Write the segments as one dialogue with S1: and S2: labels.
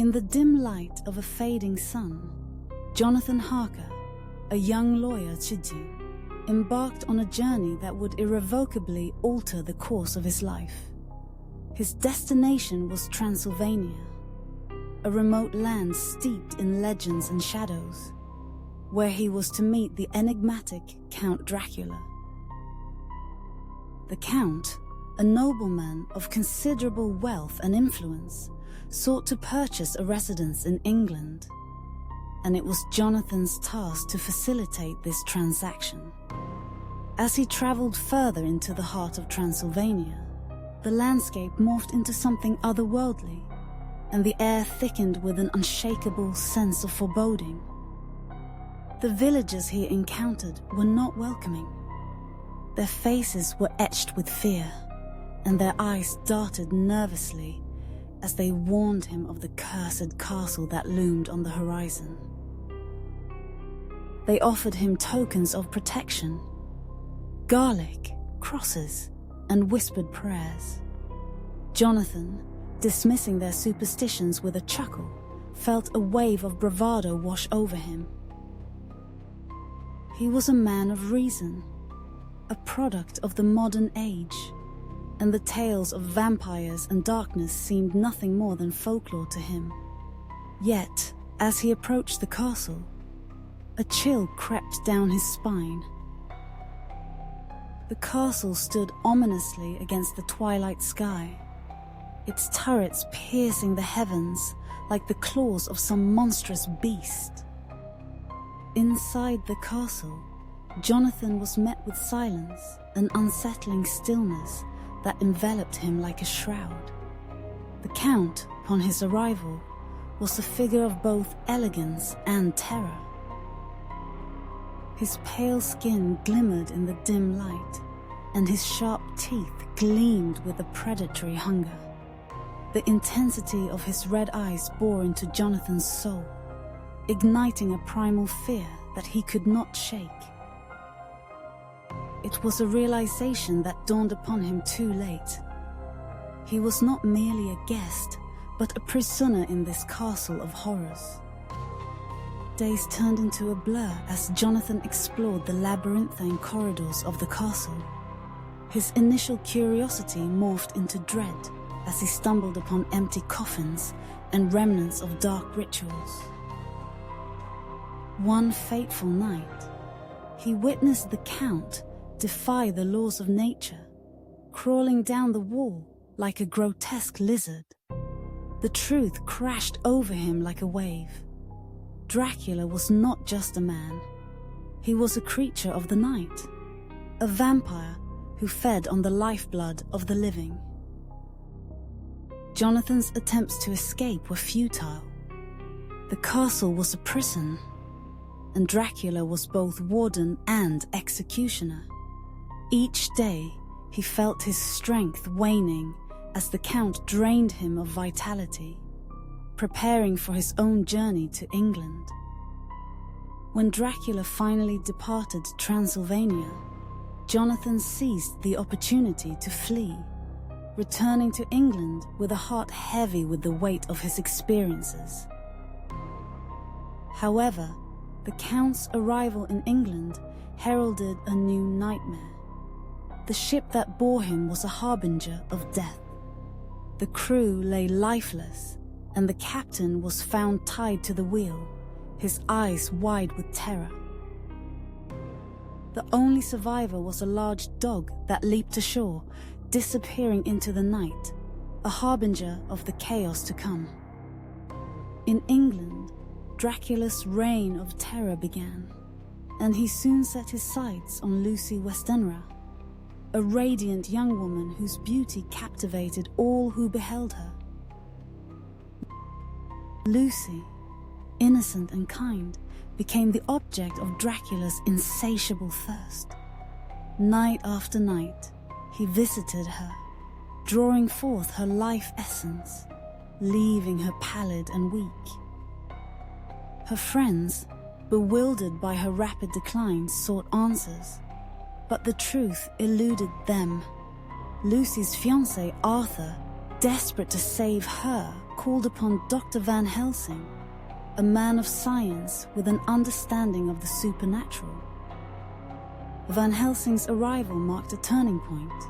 S1: In the dim light of a fading sun, Jonathan Harker, a young lawyer Chidu, embarked on a journey that would irrevocably alter the course of his life. His destination was Transylvania, a remote land steeped in legends and shadows, where he was to meet the enigmatic Count Dracula. The Count, a nobleman of considerable wealth and influence, sought to purchase a residence in England, and it was Jonathan's task to facilitate this transaction. As he traveled further into the heart of Transylvania, the landscape morphed into something otherworldly, and the air thickened with an unshakable sense of foreboding. The villagers he encountered were not welcoming. Their faces were etched with fear, and their eyes darted nervously as they warned him of the cursed castle that loomed on the horizon. They offered him tokens of protection, garlic, crosses, and whispered prayers. Jonathan, dismissing their superstitions with a chuckle, felt a wave of bravado wash over him. He was a man of reason, a product of the modern age, and the tales of vampires and darkness seemed nothing more than folklore to him. Yet, as he approached the castle, a chill crept down his spine. The castle stood ominously against the twilight sky, its turrets piercing the heavens like the claws of some monstrous beast. Inside the castle, Jonathan was met with silence and unsettling stillness that enveloped him like a shroud. The Count, upon his arrival, was a figure of both elegance and terror. His pale skin glimmered in the dim light, and his sharp teeth gleamed with a predatory hunger. The intensity of his red eyes bore into Jonathan's soul, igniting a primal fear that he could not shake. It was a realization that dawned upon him too late. He was not merely a guest, but a prisoner in this castle of horrors. Days turned into a blur as Jonathan explored the labyrinthine corridors of the castle. His initial curiosity morphed into dread as he stumbled upon empty coffins and remnants of dark rituals. One fateful night, he witnessed the Count defy the laws of nature, crawling down the wall like a grotesque lizard. The truth crashed over him like a wave. Dracula was not just a man. He was a creature of the night, a vampire who fed on the lifeblood of the living. Jonathan's attempts to escape were futile. The castle was a prison, and Dracula was both warden and executioner. Each day, he felt his strength waning as the Count drained him of vitality, preparing for his own journey to England. When Dracula finally departed Transylvania, Jonathan seized the opportunity to flee, returning to England with a heart heavy with the weight of his experiences. However, the Count's arrival in England heralded a new nightmare. The ship that bore him was a harbinger of death. The crew lay lifeless, and the captain was found tied to the wheel, his eyes wide with terror. The only survivor was a large dog that leaped ashore, disappearing into the night, a harbinger of the chaos to come. In England, Dracula's reign of terror began, and he soon set his sights on Lucy Westenra, a radiant young woman whose beauty captivated all who beheld her. Lucy, innocent and kind, became the object of Dracula's insatiable thirst. Night after night, he visited her, drawing forth her life essence, leaving her pallid and weak. Her friends, bewildered by her rapid decline, sought answers, but the truth eluded them. Lucy's fiancé, Arthur, desperate to save her, called upon Dr. Van Helsing, a man of science with an understanding of the supernatural. Van Helsing's arrival marked a turning point.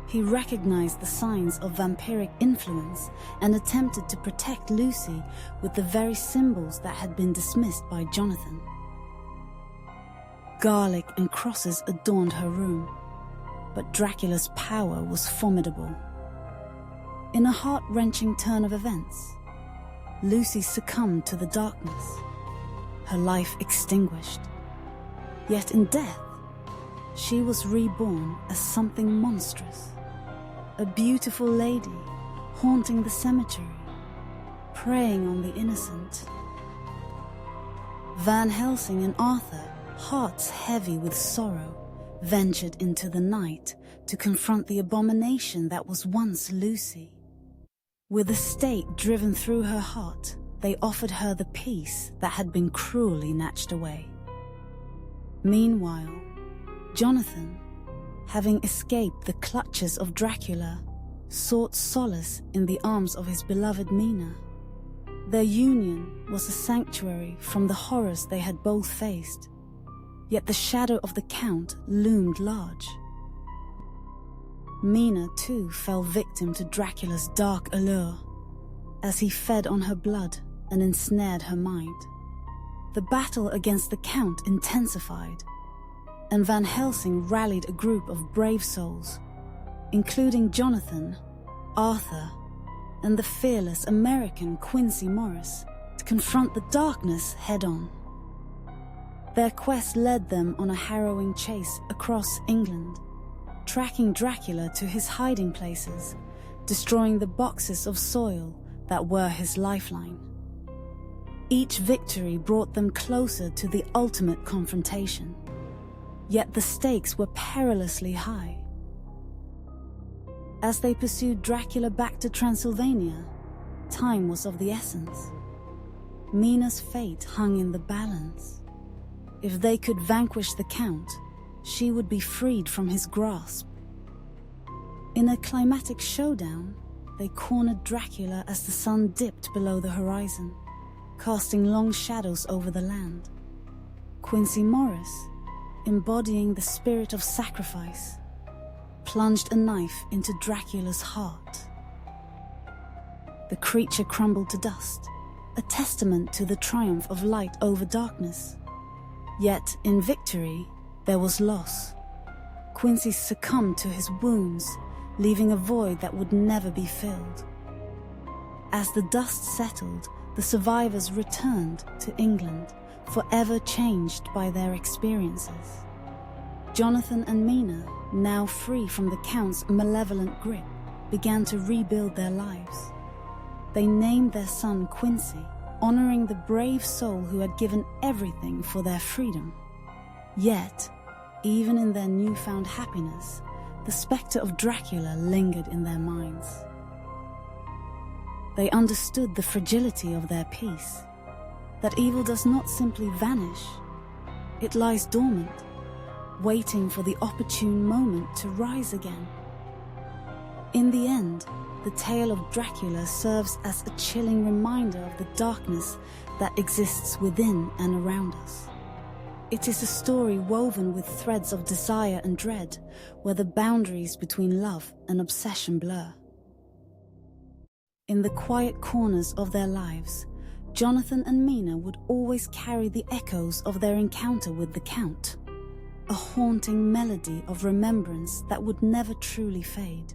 S1: He recognized the signs of vampiric influence and attempted to protect Lucy with the very symbols that had been dismissed by Jonathan. Garlic and crosses adorned her room, but Dracula's power was formidable. In a heart-wrenching turn of events, Lucy succumbed to the darkness, her life extinguished. Yet in death, she was reborn as something monstrous, a beautiful lady haunting the cemetery, preying on the innocent. Van Helsing and Arthur, hearts heavy with sorrow, ventured into the night to confront the abomination that was once Lucy. With a stake driven through her heart, they offered her the peace that had been cruelly snatched away. Meanwhile, Jonathan, having escaped the clutches of Dracula, sought solace in the arms of his beloved Mina. Their union was a sanctuary from the horrors they had both faced, yet the shadow of the Count loomed large. Mina, too, fell victim to Dracula's dark allure, as he fed on her blood and ensnared her mind. The battle against the Count intensified, and Van Helsing rallied a group of brave souls, including Jonathan, Arthur, and the fearless American Quincy Morris, to confront the darkness head-on. Their quest led them on a harrowing chase across England, tracking Dracula to his hiding places, destroying the boxes of soil that were his lifeline. Each victory brought them closer to the ultimate confrontation, yet the stakes were perilously high. As they pursued Dracula back to Transylvania, time was of the essence. Mina's fate hung in the balance. If they could vanquish the Count, she would be freed from his grasp. In a climatic showdown, they cornered Dracula as the sun dipped below the horizon, casting long shadows over the land. Quincy Morris, embodying the spirit of sacrifice, plunged a knife into Dracula's heart. The creature crumbled to dust, a testament to the triumph of light over darkness. Yet, in victory, there was loss. Quincy succumbed to his wounds, leaving a void that would never be filled. As the dust settled, the survivors returned to England, forever changed by their experiences. Jonathan and Mina, now free from the Count's malevolent grip, began to rebuild their lives. They named their son Quincy, honoring the brave soul who had given everything for their freedom. Yet, even in their newfound happiness, the specter of Dracula lingered in their minds. They understood the fragility of their peace, that evil does not simply vanish. It lies dormant, waiting for the opportune moment to rise again. In the end, the tale of Dracula serves as a chilling reminder of the darkness that exists within and around us. It is a story woven with threads of desire and dread, where the boundaries between love and obsession blur. In the quiet corners of their lives, Jonathan and Mina would always carry the echoes of their encounter with the Count, a haunting melody of remembrance that would never truly fade.